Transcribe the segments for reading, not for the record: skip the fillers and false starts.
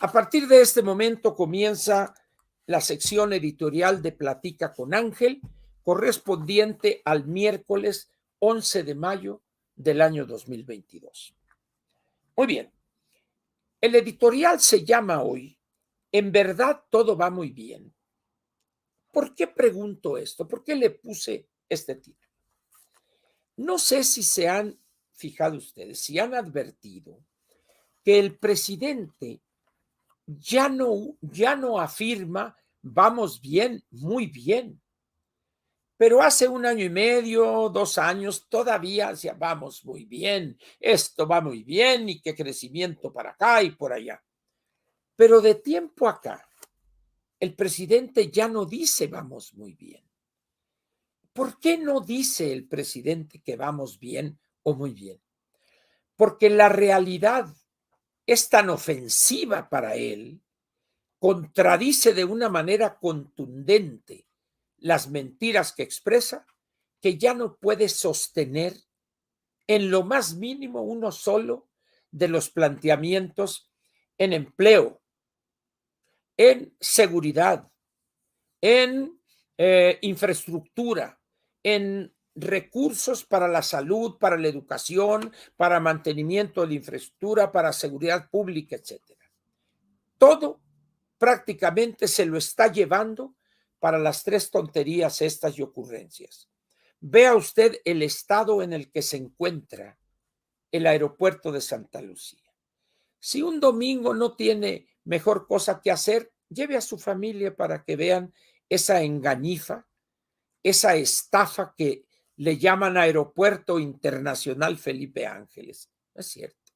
A partir de este momento comienza la sección editorial de Platica con Ángel, correspondiente al miércoles 11 de mayo del año 2022. Muy bien, el editorial se llama hoy En verdad todo va muy bien. ¿Por qué pregunto esto? ¿Por qué le puse este título? No sé si se han fijado ustedes, si han advertido que el presidente ya no afirma vamos bien, muy bien. Pero hace 1 año y medio, 2 años, todavía decía, vamos muy bien, esto va muy bien y qué crecimiento para acá y por allá. Pero de tiempo acá, el presidente ya no dice vamos muy bien. ¿Por qué no dice el presidente que vamos bien o muy bien? Porque la realidad es tan ofensiva para él, contradice de una manera contundente las mentiras que expresa, que ya no puede sostener en lo más mínimo uno solo de los planteamientos en empleo, en seguridad, en infraestructura, en recursos para la salud, para la educación, para mantenimiento de la infraestructura, para seguridad pública, etcétera. Todo prácticamente se lo está llevando para las 3 tonterías estas y ocurrencias. Vea usted el estado en el que se encuentra el aeropuerto de Santa Lucía. Si un domingo no tiene mejor cosa que hacer, lleve a su familia para que vean esa engañifa, esa estafa que le llaman Aeropuerto Internacional Felipe Ángeles. No es cierto.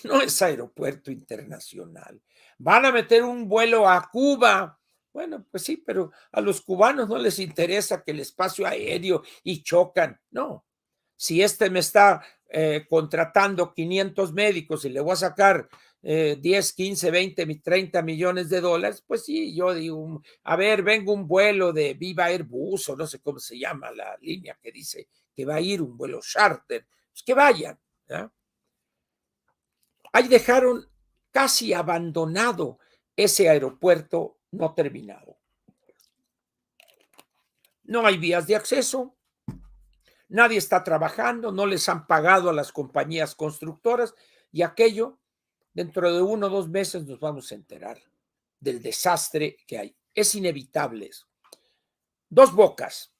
No es aeropuerto internacional. Van a meter un vuelo a Cuba. Bueno, pues sí, pero a los cubanos no les interesa que el espacio aéreo y chocan. No. Si me está contratando 500 médicos y le voy a sacar 10, 15, 20, 30 millones de dólares, pues sí, yo digo, a ver, vengo un vuelo de Viva Airbus o no sé cómo se llama la línea que dice que va a ir un vuelo charter, pues que vayan. ¿Ya? Ahí dejaron casi abandonado ese aeropuerto no terminado. No hay vías de acceso, nadie está trabajando, no les han pagado a las compañías constructoras y aquello, dentro de 1 o 2 meses nos vamos a enterar del desastre que hay. Es inevitable eso. Dos Bocas.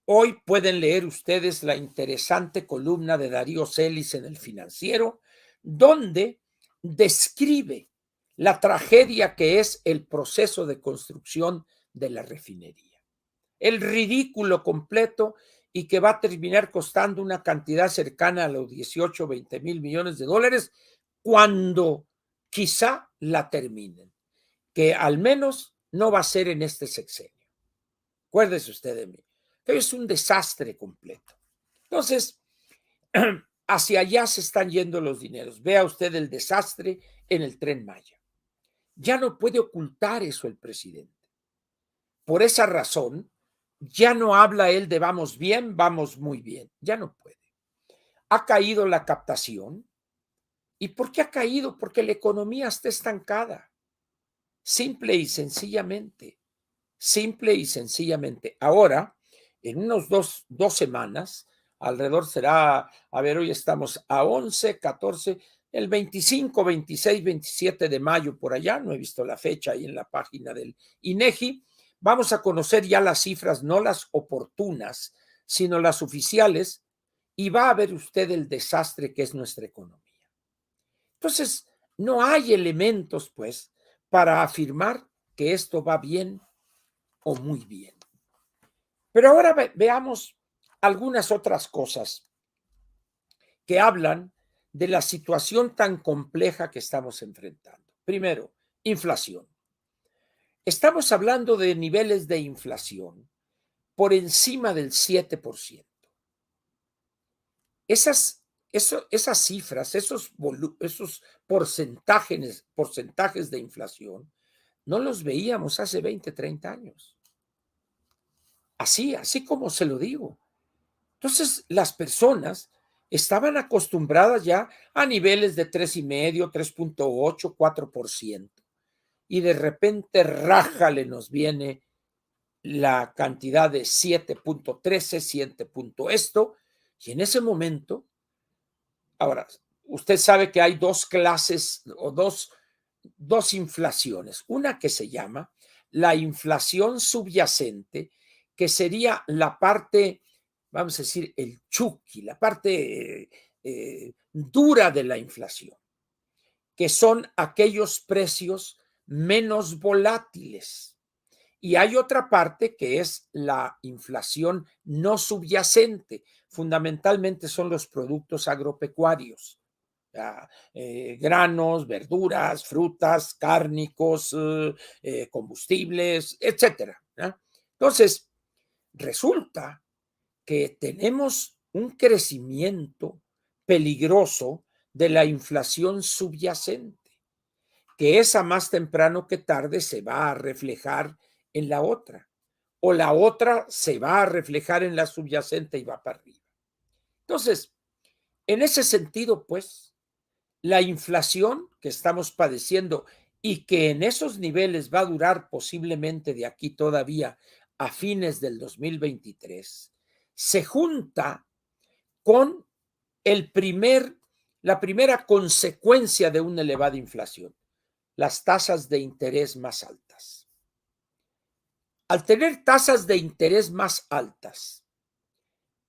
Hoy pueden leer ustedes la interesante columna de Darío Celis en El Financiero, donde describe la tragedia que es el proceso de construcción de la refinería. El ridículo completo y que va a terminar costando una cantidad cercana a los 18, 20 mil millones de dólares cuando quizá la terminen, que al menos no va a ser en este sexenio. Acuérdese usted de mí. Es un desastre completo. Entonces, hacia allá se están yendo los dineros. Vea usted el desastre en el Tren Maya. Ya no puede ocultar eso el presidente. Por esa razón, ya no habla él de vamos bien, vamos muy bien. Ya no puede. Ha caído la captación. ¿Y por qué ha caído? Porque la economía está estancada. Simple y sencillamente. Simple y sencillamente. Ahora, en unos dos semanas, alrededor será, a ver, hoy estamos a 11, 14, el 25, 26, 27 de mayo por allá, no he visto la fecha ahí en la página del INEGI, vamos a conocer ya las cifras, no las oportunas, sino las oficiales, y va a ver usted el desastre que es nuestra economía. Entonces, no hay elementos, pues, para afirmar que esto va bien o muy bien. Pero ahora veamos algunas otras cosas que hablan de la situación tan compleja que estamos enfrentando. Primero, inflación. Estamos hablando de niveles de inflación por encima del 7%. Esas cifras, esos porcentajes de inflación, no los veíamos hace 20, 30 años. Así como se lo digo. Entonces, las personas estaban acostumbradas ya a niveles de 3,5, 3,8, 4%. Y de repente, rájale, nos viene la cantidad de 7,13, 7 punto esto, y en ese momento, ahora, usted sabe que hay dos clases o dos inflaciones. Una que se llama la inflación subyacente, que sería la parte, vamos a decir, el chuki, la parte dura de la inflación, que son aquellos precios menos volátiles. Y hay otra parte que es la inflación no subyacente. Fundamentalmente son los productos agropecuarios, granos, verduras, frutas, cárnicos, combustibles, etcétera. Entonces, resulta que tenemos un crecimiento peligroso de la inflación subyacente, que esa más temprano que tarde se va a reflejar en la otra, o la otra se va a reflejar en la subyacente y va para arriba. Entonces, en ese sentido, pues, la inflación que estamos padeciendo y que en esos niveles va a durar posiblemente de aquí todavía a fines del 2023, se junta con la primera consecuencia de una elevada inflación, las tasas de interés más altas. Al tener tasas de interés más altas,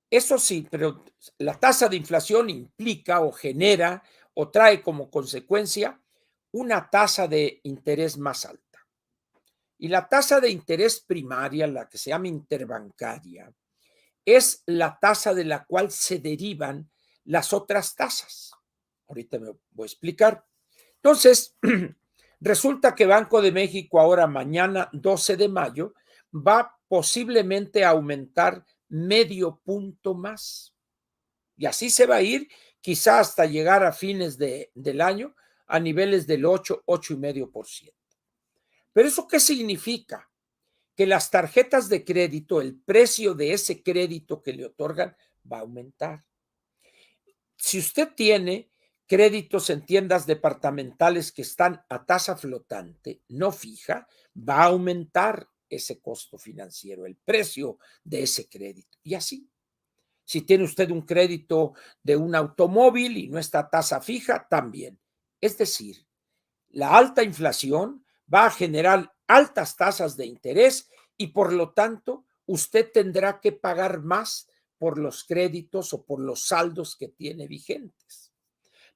eso sí, pero la tasa de inflación implica o genera o trae como consecuencia una tasa de interés más alta. Y la tasa de interés primaria, la que se llama interbancaria, es la tasa de la cual se derivan las otras tasas. Ahorita me voy a explicar. Entonces, resulta que Banco de México ahora mañana 12 de mayo va posiblemente a aumentar medio punto más. Y así se va a ir quizá hasta llegar a fines del año a niveles del 8, 8,5%. ¿Pero eso qué significa? Que las tarjetas de crédito, el precio de ese crédito que le otorgan va a aumentar. Si usted tiene créditos en tiendas departamentales que están a tasa flotante, no fija, va a aumentar ese costo financiero, el precio de ese crédito. Y así, si tiene usted un crédito de un automóvil y no está a tasa fija, también. Es decir, la alta inflación va a generar altas tasas de interés y por lo tanto usted tendrá que pagar más por los créditos o por los saldos que tiene vigentes.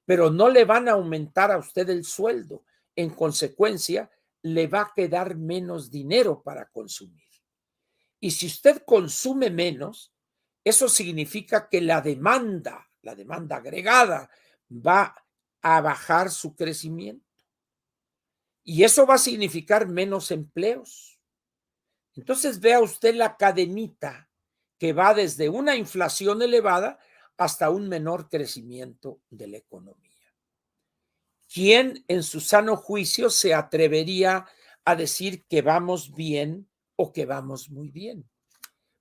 Pero no le van a aumentar a usted el sueldo. En consecuencia, le va a quedar menos dinero para consumir. Y si usted consume menos, eso significa que la demanda agregada, va a bajar su crecimiento. Y eso va a significar menos empleos. Entonces vea usted la cadenita que va desde una inflación elevada hasta un menor crecimiento de la economía. ¿Quién en su sano juicio se atrevería a decir que vamos bien o que vamos muy bien?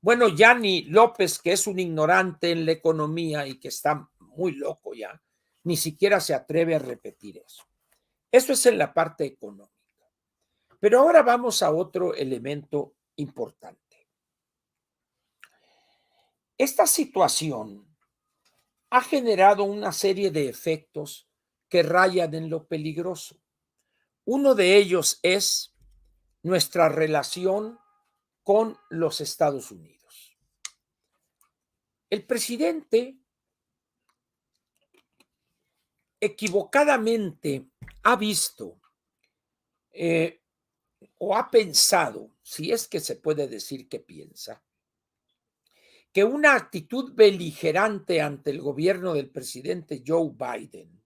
Bueno, ya ni López, que es un ignorante en la economía y que está muy loco ya, ni siquiera se atreve a repetir eso. Eso es en la parte económica. Pero ahora vamos a otro elemento importante. Esta situación ha generado una serie de efectos que rayan en lo peligroso. Uno de ellos es nuestra relación con los Estados Unidos. El presidente equivocadamente ha visto o ha pensado, si es que se puede decir que piensa, que una actitud beligerante ante el gobierno del presidente Joe Biden,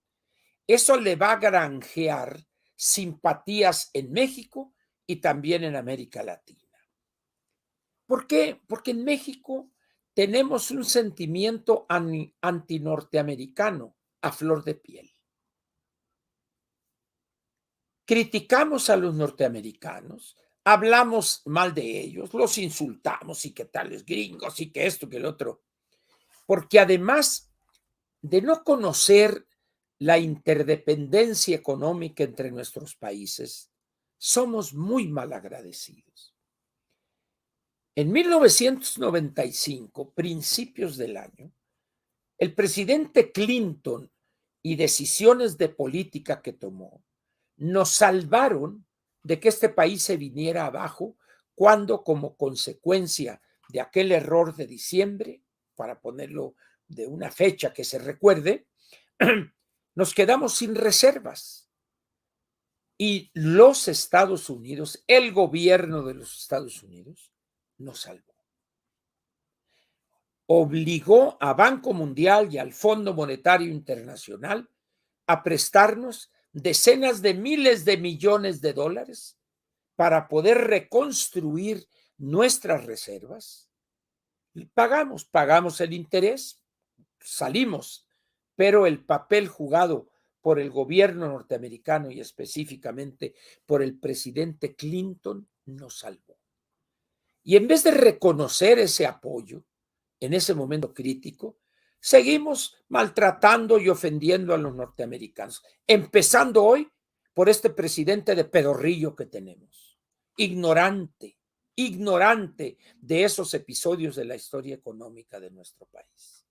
eso le va a granjear simpatías en México y también en América Latina. ¿Por qué? Porque en México tenemos un sentimiento antinorteamericano a flor de piel. Criticamos a los norteamericanos, hablamos mal de ellos, los insultamos y qué tales gringos y que esto, que el otro. Porque además de no conocer la interdependencia económica entre nuestros países, somos muy mal agradecidos. En 1995, principios del año, el presidente Clinton y decisiones de política que tomó nos salvaron de que este país se viniera abajo cuando, como consecuencia de aquel error de diciembre, para ponerlo de una fecha que se recuerde, nos quedamos sin reservas. Y los Estados Unidos, el gobierno de los Estados Unidos, nos salvó. Obligó a Banco Mundial y al Fondo Monetario Internacional a prestarnos decenas de miles de millones de dólares para poder reconstruir nuestras reservas. Y pagamos el interés, salimos, pero el papel jugado por el gobierno norteamericano y específicamente por el presidente Clinton nos salvó. Y en vez de reconocer ese apoyo en ese momento crítico, seguimos maltratando y ofendiendo a los norteamericanos, empezando hoy por este presidente de pedorrillo que tenemos, ignorante de esos episodios de la historia económica de nuestro país.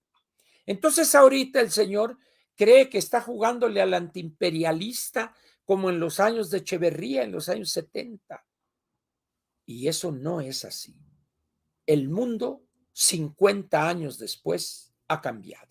Entonces ahorita el señor cree que está jugándole al antiimperialista como en los años de Echeverría, en los años 70. Y eso no es así. El mundo, 50 años después, ha cambiado.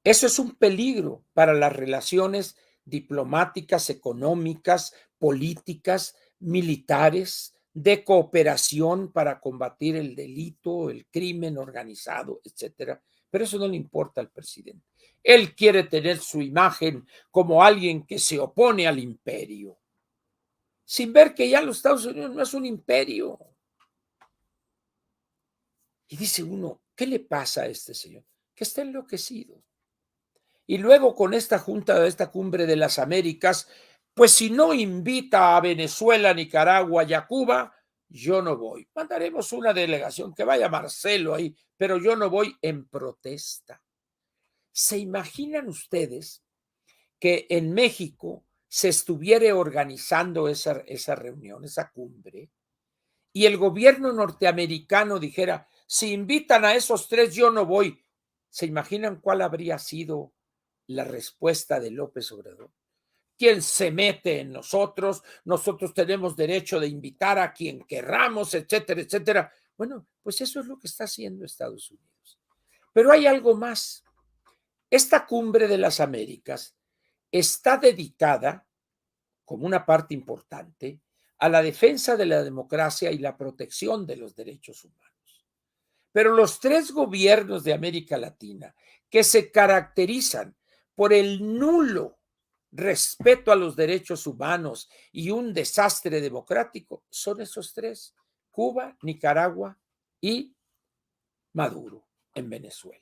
Eso es un peligro para las relaciones diplomáticas, económicas, políticas, militares, de cooperación para combatir el delito, el crimen organizado, etcétera. Pero eso no le importa al presidente. Él quiere tener su imagen como alguien que se opone al imperio, sin ver que ya los Estados Unidos no es un imperio. Y dice uno, ¿qué le pasa a este señor? Que está enloquecido. Y luego con esta junta, esta cumbre de las Américas, pues si no invita a Venezuela, Nicaragua y a Cuba, yo no voy. Mandaremos una delegación, que vaya Marcelo ahí, pero yo no voy en protesta. ¿Se imaginan ustedes que en México se estuviera organizando esa reunión, esa cumbre, y el gobierno norteamericano dijera, si invitan a esos tres, yo no voy? ¿Se imaginan cuál habría sido la respuesta de López Obrador? ¿Quién se mete en nosotros? Nosotros tenemos derecho de invitar a quien querramos, etcétera, etcétera. Bueno, pues eso es lo que está haciendo Estados Unidos. Pero hay algo más. Esta cumbre de las Américas está dedicada, como una parte importante, a la defensa de la democracia y la protección de los derechos humanos. Pero los tres gobiernos de América Latina que se caracterizan por el nulo respeto a los derechos humanos y un desastre democrático son esos tres: Cuba, Nicaragua y Maduro en Venezuela.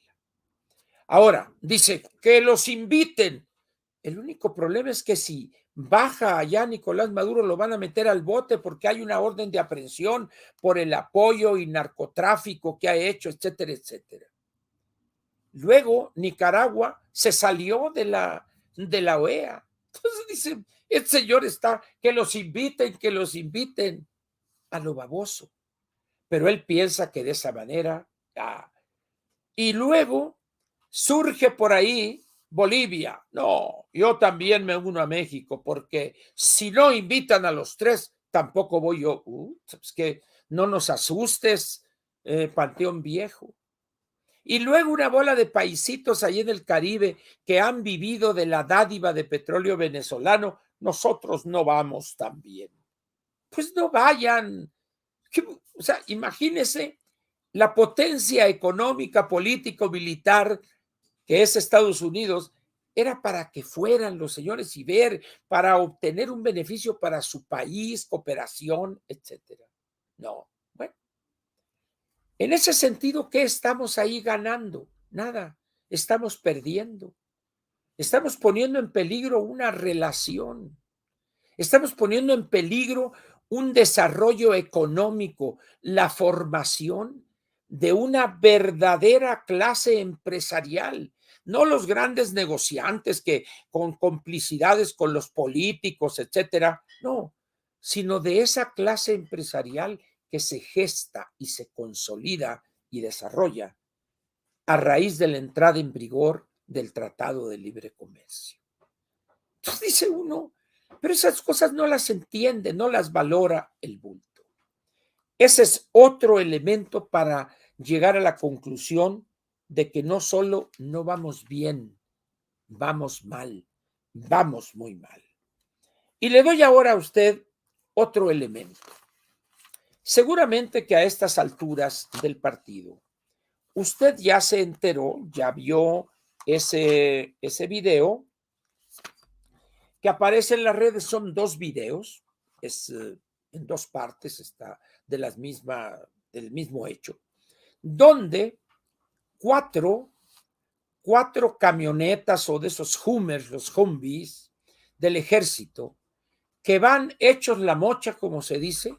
Ahora, dice que los inviten. El único problema es que si baja allá Nicolás Maduro, lo van a meter al bote porque hay una orden de aprehensión por el apoyo y narcotráfico que ha hecho, etcétera, etcétera. Luego, Nicaragua se salió de la OEA. Entonces dice, el señor está, que los inviten a lo baboso. Pero él piensa que de esa manera, y luego surge por ahí Bolivia. No, yo también me uno a México, porque si no invitan a los tres, tampoco voy yo. Es que no nos asustes, Panteón Viejo. Y luego una bola de paisitos ahí en el Caribe que han vivido de la dádiva de petróleo venezolano. Nosotros no vamos también. Pues no vayan. O sea, imagínense la potencia económica, político, militar que es Estados Unidos, era para que fueran los señores y ver, para obtener un beneficio para su país, cooperación, etcétera. No, bueno. En ese sentido, ¿qué estamos ahí ganando? Nada, estamos perdiendo. Estamos poniendo en peligro una relación. Estamos poniendo en peligro un desarrollo económico, la formación de una verdadera clase empresarial no los grandes negociantes que con complicidades con los políticos, etcétera, no, sino de esa clase empresarial que se gesta y se consolida y desarrolla a raíz de la entrada en vigor del Tratado de Libre Comercio. Entonces dice uno, pero esas cosas no las entiende, no las valora el bulto. Ese es otro elemento para llegar a la conclusión de que no solo no vamos bien, vamos mal, vamos muy mal. Y le doy ahora a usted otro elemento. Seguramente que a estas alturas del partido, usted ya se enteró, ya vio ese video que aparece en las redes. Son dos videos, es en dos partes, está del mismo hecho, donde cuatro camionetas o de esos Hummers, los Humvees del ejército, que van hechos la mocha, como se dice,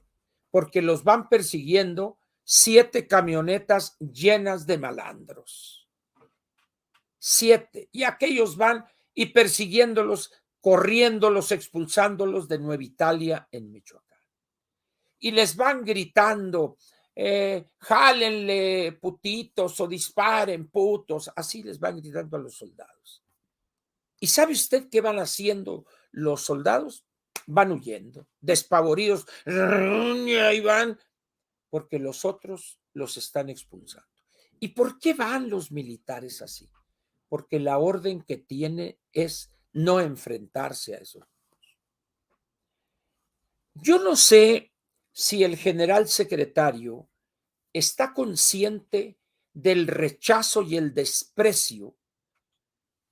porque los van persiguiendo 7 camionetas llenas de malandros. 7. Y aquellos van y persiguiéndolos, corriéndolos, expulsándolos de Nueva Italia en Michoacán. Y les van gritando, jálenle putitos o disparen putos, así les van gritando a los soldados. ¿Y sabe usted qué van haciendo los soldados? Van huyendo, despavoridos, y ahí van, porque los otros los están expulsando. ¿Y por qué van los militares así? Porque la orden que tiene es no enfrentarse a eso. Yo no sé si el general secretario está consciente del rechazo y el desprecio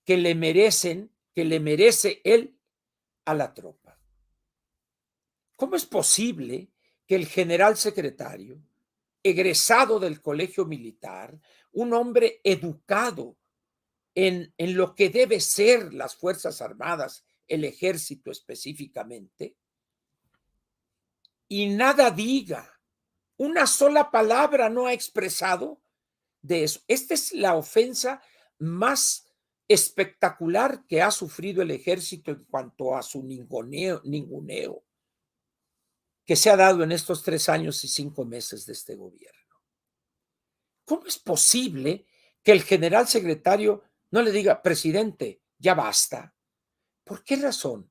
que le merece él a la tropa. ¿Cómo es posible que el general secretario, egresado del colegio militar, un hombre educado en lo que debe ser las Fuerzas Armadas, el ejército específicamente, y nada diga, una sola palabra no ha expresado de eso? Esta es la ofensa más espectacular que ha sufrido el ejército en cuanto a su ninguneo que se ha dado en estos 3 años y 5 meses de este gobierno. ¿Cómo es posible que el general secretario no le diga, presidente, ya basta? ¿Por qué razón?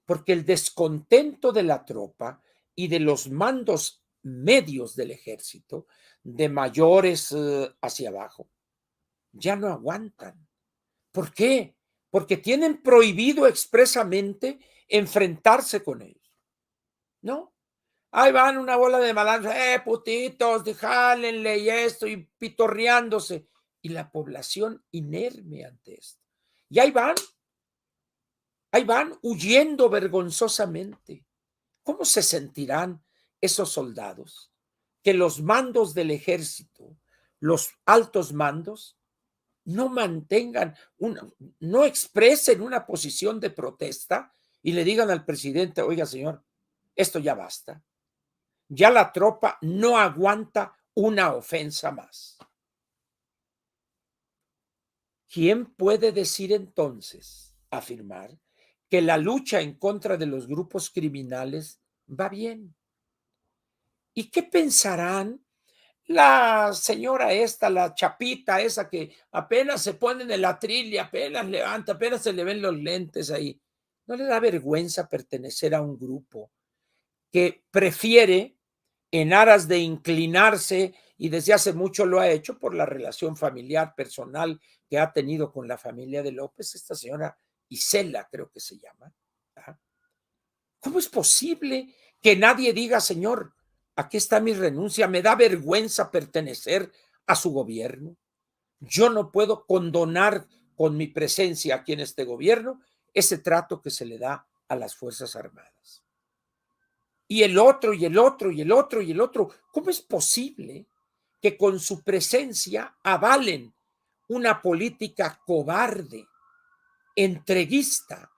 Porque el descontento de la tropa y de los mandos medios del ejército, de mayores hacia abajo, ya no aguantan. ¿Por qué? Porque tienen prohibido expresamente enfrentarse con ellos. ¿No? Ahí van una bola de malandros, putitos, jálenle y esto, y pitorreándose. Y la población inerme ante esto. Y ahí van huyendo vergonzosamente. ¿Cómo se sentirán esos soldados? Que los mandos del ejército, los altos mandos, no mantengan, no expresen una posición de protesta y le digan al presidente, oiga señor, esto ya basta. Ya la tropa no aguanta una ofensa más. ¿Quién puede decir entonces, afirmar, que la lucha en contra de los grupos criminales va bien? ¿Y qué pensarán la señora esta, la chapita esa que apenas se pone en el atril y apenas levanta, apenas se le ven los lentes ahí? ¿No le da vergüenza pertenecer a un grupo que prefiere, en aras de inclinarse, y desde hace mucho lo ha hecho por la relación familiar, personal que ha tenido con la familia de López, esta señora Isela, creo que se llama? ¿Ah? ¿Cómo es posible que nadie diga, señor, aquí está mi renuncia, me da vergüenza pertenecer a su gobierno? Yo no puedo condonar con mi presencia aquí en este gobierno ese trato que se le da a las Fuerzas Armadas. Y el otro, y el otro, y el otro, y el otro. ¿Cómo es posible que con su presencia avalen una política cobarde, entreguista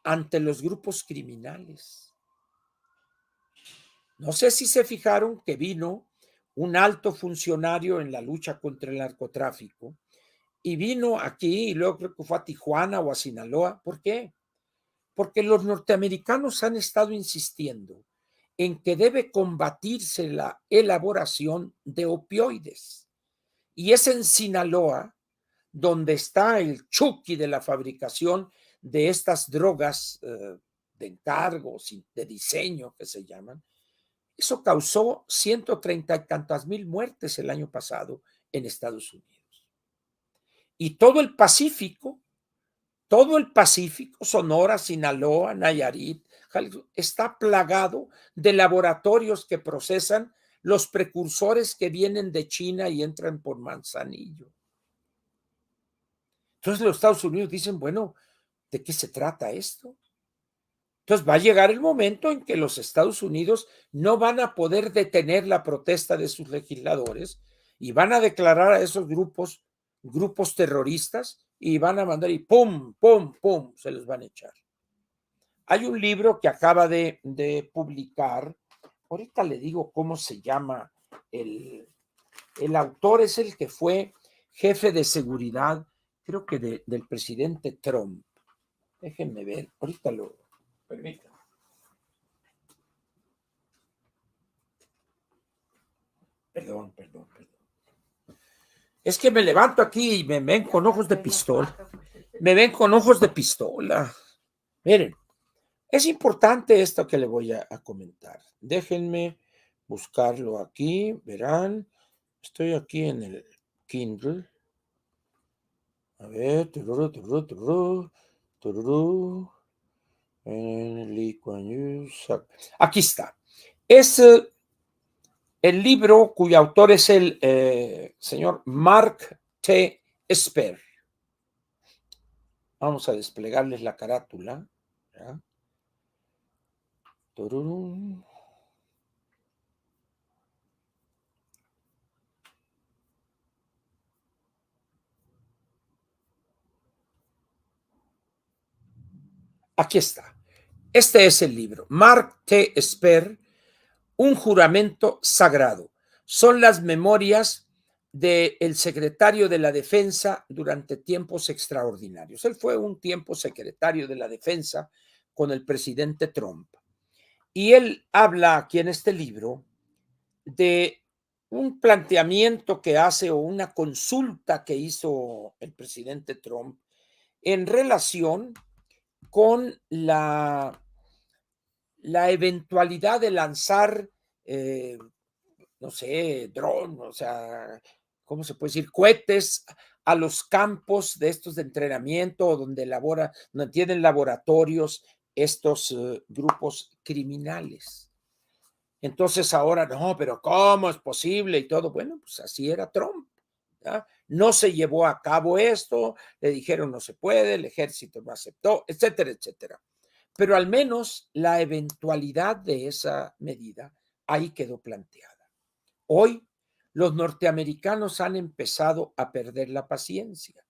ante los grupos criminales? No sé si se fijaron que vino un alto funcionario en la lucha contra el narcotráfico y vino aquí y luego creo que fue a Tijuana o a Sinaloa. ¿Por qué? Porque los norteamericanos han estado insistiendo en que debe combatirse la elaboración de opioides. Y es en Sinaloa donde está el chuki de la fabricación de estas drogas de encargo, de diseño que se llaman. Eso causó 130 y tantas mil muertes el año pasado en Estados Unidos. Y todo el Pacífico, Sonora, Sinaloa, Nayarit, está plagado de laboratorios que procesan los precursores que vienen de China y entran por Manzanillo. Entonces los Estados Unidos dicen, bueno, ¿de qué se trata esto? Entonces va a llegar el momento en que los Estados Unidos no van a poder detener la protesta de sus legisladores y van a declarar a esos grupos terroristas y van a mandar y pum, pum, pum, se los van a echar. Hay un libro que acaba de publicar, ahorita le digo cómo se llama, el autor es el que fue jefe de seguridad, creo que del presidente Trump. Déjenme ver, ahorita lo permítanme. Perdón. Es que me levanto aquí y me ven con ojos de pistola. Miren, es importante esto que le voy a comentar. Déjenme buscarlo aquí, verán. Estoy aquí en el Kindle. A ver, aquí está. Es el libro cuyo autor es el señor Mark T. Esper. Vamos a desplegarles la carátula. ¿Ya? Aquí está. Este es el libro. Mark T. Esper, Un juramento sagrado. Son las memorias del secretario de la Defensa durante tiempos extraordinarios. Él fue un tiempo secretario de la Defensa con el presidente Trump. Y él habla aquí en este libro de un planteamiento que hace o una consulta que hizo el presidente Trump en relación con la eventualidad de lanzar, no sé, dron, o sea, ¿cómo se puede decir? Cohetes a los campos de estos de entrenamiento donde tienen laboratorios estos grupos criminales. Entonces ahora, no, pero ¿cómo es posible? Y todo, bueno, pues así era Trump. ¿Ya? No se llevó a cabo esto, le dijeron no se puede, el ejército no aceptó, etcétera, etcétera. Pero al menos la eventualidad de esa medida ahí quedó planteada. Hoy los norteamericanos han empezado a perder la paciencia.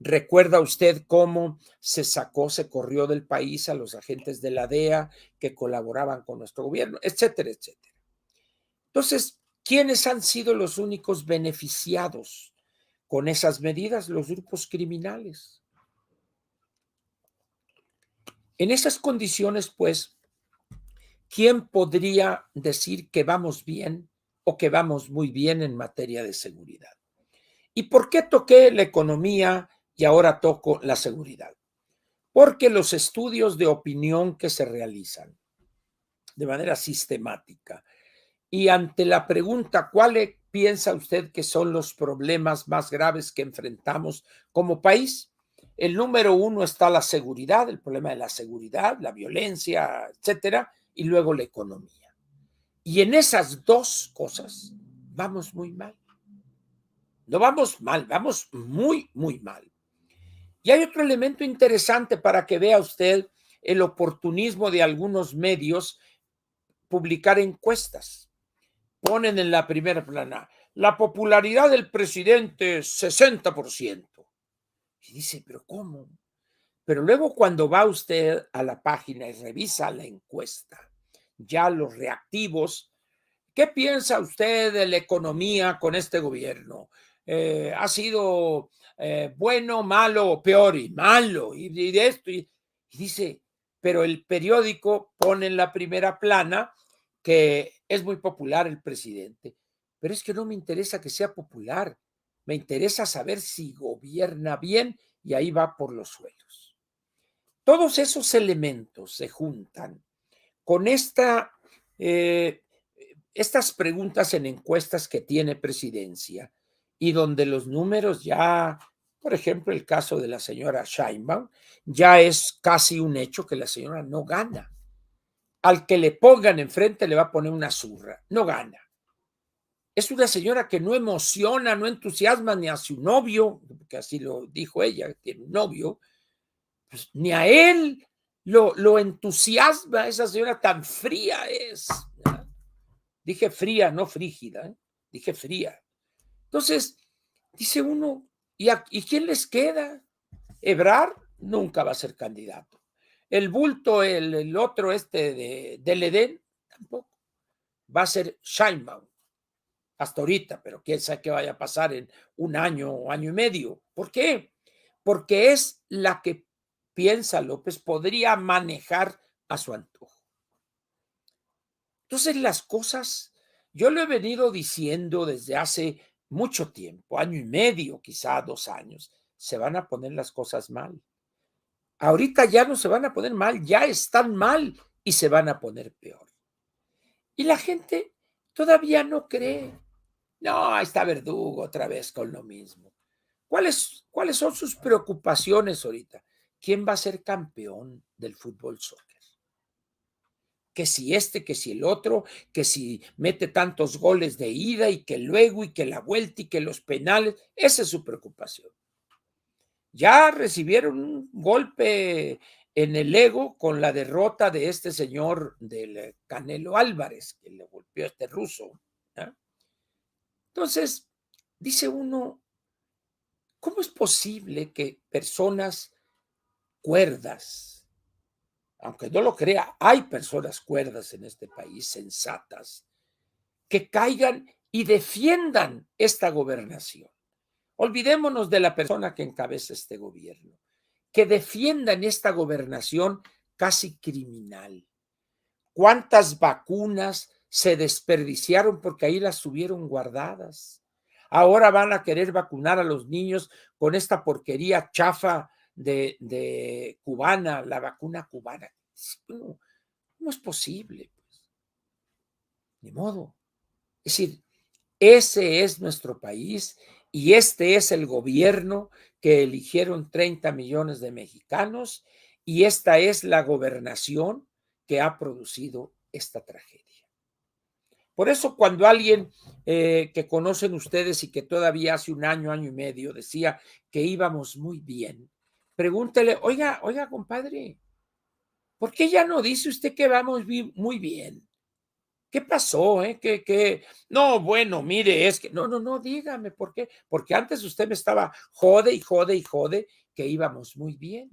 ¿Recuerda usted cómo se corrió del país a los agentes de la DEA que colaboraban con nuestro gobierno, etcétera, etcétera? Entonces, ¿quiénes han sido los únicos beneficiados con esas medidas? Los grupos criminales. En esas condiciones, pues, ¿quién podría decir que vamos bien o que vamos muy bien en materia de seguridad? ¿Y por qué toqué la economía y ahora toco la seguridad? Porque los estudios de opinión que se realizan de manera sistemática y ante la pregunta, ¿cuál piensa usted que son los problemas más graves que enfrentamos como país? El número uno está la seguridad, el problema de la seguridad, la violencia, etcétera, y luego la economía. Y en esas dos cosas vamos muy mal. No vamos mal, vamos muy, muy mal. Y hay otro elemento interesante para que vea usted el oportunismo de algunos medios, publicar encuestas. Ponen en la primera plana la popularidad del presidente 60%. Y dice, ¿pero cómo? Pero luego cuando va usted a la página y revisa la encuesta, ya los reactivos, ¿qué piensa usted de la economía con este gobierno? ha sido bueno, malo o peor, y malo, y de esto, y dice, pero el periódico pone en la primera plana que es muy popular el presidente, pero es que no me interesa que sea popular, me interesa saber si gobierna bien y ahí va por los suelos. Todos esos elementos se juntan con estas preguntas en encuestas que tiene Presidencia y donde los números ya, por ejemplo, el caso de la señora Sheinbaum, ya es casi un hecho que la señora no gana. Al que le pongan enfrente le va a poner una zurra, no gana. Es una señora que no emociona, no entusiasma ni a su novio, porque así lo dijo ella, tiene un novio, pues, ni a él lo entusiasma, esa señora tan fría es. ¿Verdad? Dije fría, no frígida, ¿eh? Dije fría. Entonces, dice uno, ¿y quién les queda? Ebrard nunca va a ser candidato. El bulto, el otro del Edén, tampoco. Va a ser Sheinbaum, hasta ahorita, pero quién sabe qué vaya a pasar en un año o año y medio. ¿Por qué? Porque es la que piensa López podría manejar a su antojo. Entonces las cosas, yo lo he venido diciendo desde hace mucho tiempo, año y medio, quizá 2 años, se van a poner las cosas mal. Ahorita ya no se van a poner mal, ya están mal y se van a poner peor. Y la gente todavía no cree. No, ahí está Verdugo otra vez con lo mismo. ¿Cuáles son sus preocupaciones ahorita? ¿Quién va a ser campeón del fútbol soccer? Que si que si el otro, que si mete tantos goles de ida y que luego y que la vuelta y que los penales, esa es su preocupación. Ya recibieron un golpe en el ego con la derrota de este señor del Canelo Álvarez, que le golpeó a este ruso. ¿Eh? Entonces, dice uno, ¿cómo es posible que personas cuerdas, aunque no lo crea, hay personas cuerdas en este país, sensatas, que caigan y defiendan esta gobernación? Olvidémonos de la persona que encabeza este gobierno, que defiendan esta gobernación casi criminal. ¿Cuántas vacunas se desperdiciaron porque ahí las tuvieron guardadas? Ahora van a querer vacunar a los niños con esta porquería chafa de cubana, la vacuna cubana. ¿Cómo es posible? Pues, ni modo. Es decir, ese es nuestro país y este es el gobierno que eligieron 30 millones de mexicanos y esta es la gobernación que ha producido esta tragedia. Por eso cuando alguien que conocen ustedes y que todavía hace un año, año y medio decía que íbamos muy bien, pregúntele, oiga, compadre, ¿por qué ya no dice usted que vamos muy bien? ¿Qué pasó? No, bueno, mire, es que, no, dígame, ¿por qué? Porque antes usted me estaba jode y jode y jode que íbamos muy bien.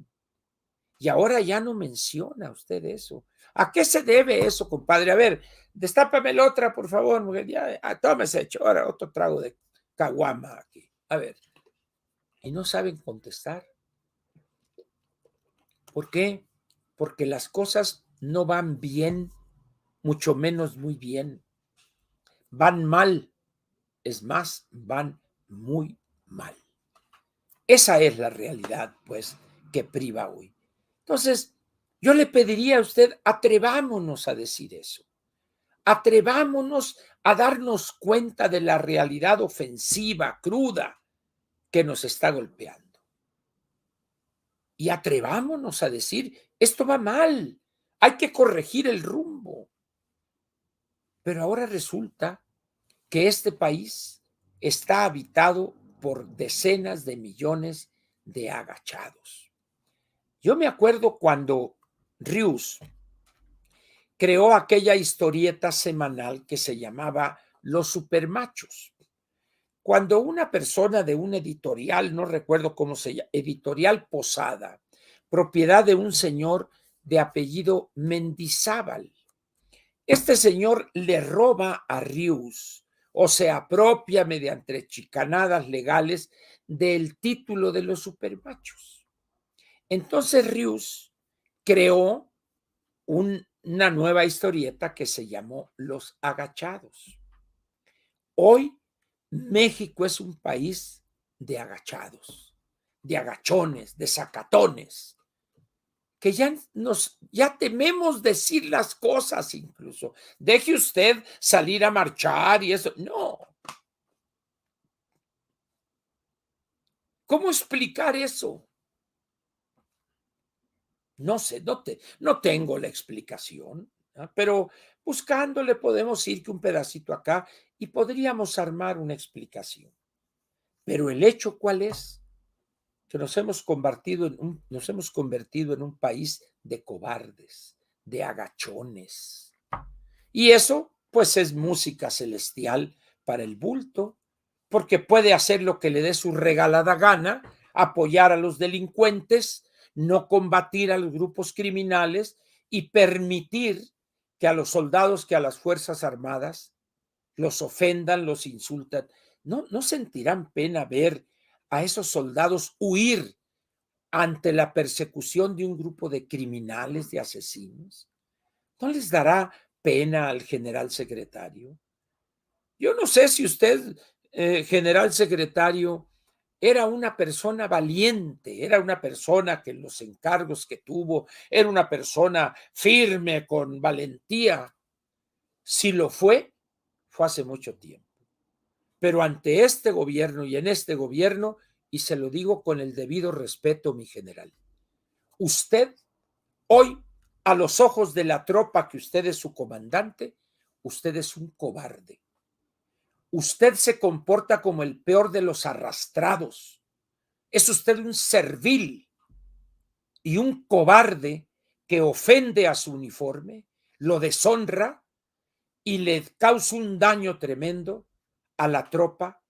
Y ahora ya no menciona usted eso. ¿A qué se debe eso, compadre? A ver, destápame la otra, por favor, mujer. Ya, tómese, ahora otro trago de caguama aquí. A ver. Y no saben contestar. ¿Por qué? Porque las cosas no van bien, mucho menos muy bien. Van mal. Es más, van muy mal. Esa es la realidad, pues, que priva hoy. Entonces, yo le pediría a usted, atrevámonos a decir eso. Atrevámonos a darnos cuenta de la realidad ofensiva, cruda, que nos está golpeando. Y atrevámonos a decir, esto va mal, hay que corregir el rumbo. Pero ahora resulta que este país está habitado por decenas de millones de agachados. Yo me acuerdo cuando Rius creó aquella historieta semanal que se llamaba Los Supermachos. Cuando una persona de un editorial, no recuerdo cómo se llama, Editorial Posada, propiedad de un señor de apellido Mendizábal, este señor le roba a Rius o se apropia mediante chicanadas legales del título de los supermachos. Entonces Rius creó una nueva historieta que se llamó Los Agachados. Hoy México es un país de agachados, de agachones, de sacatones, que ya tememos decir las cosas incluso. Deje usted salir a marchar y eso. No. ¿Cómo explicar eso? No sé, no tengo la explicación, ¿no? Pero buscándole podemos ir que un pedacito acá y podríamos armar una explicación. Pero el hecho, ¿cuál es? Que nos hemos convertido en un país de cobardes, de agachones. Y eso, pues, es música celestial para el bulto, porque puede hacer lo que le dé su regalada gana, apoyar a los delincuentes, no combatir a los grupos criminales y permitir que a los soldados, que a las Fuerzas Armadas los ofendan, los insultan. ¿No sentirán pena ver a esos soldados huir ante la persecución de un grupo de criminales, de asesinos? ¿No les dará pena al general secretario? Yo no sé si usted, general secretario, era una persona valiente, era una persona que en los encargos que tuvo, era una persona firme, con valentía. Si lo fue hace mucho tiempo. Pero ante este gobierno y en este gobierno, y se lo digo con el debido respeto, mi general, usted hoy, a los ojos de la tropa que usted es su comandante, usted es un cobarde. Usted se comporta como el peor de los arrastrados. Es usted un servil y un cobarde que ofende a su uniforme, lo deshonra y le causa un daño tremendo a la tropa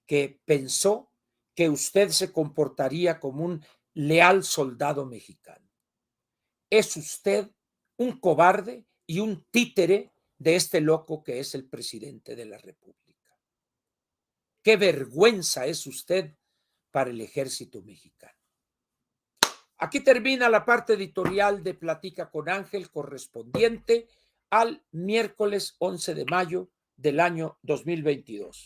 que pensó que usted se comportaría como un leal soldado mexicano. Es usted un cobarde y un títere de este loco que es el presidente de la República. Qué vergüenza es usted para el ejército mexicano. Aquí termina la parte editorial de Platica con Ángel correspondiente al miércoles 11 de mayo del año 2022.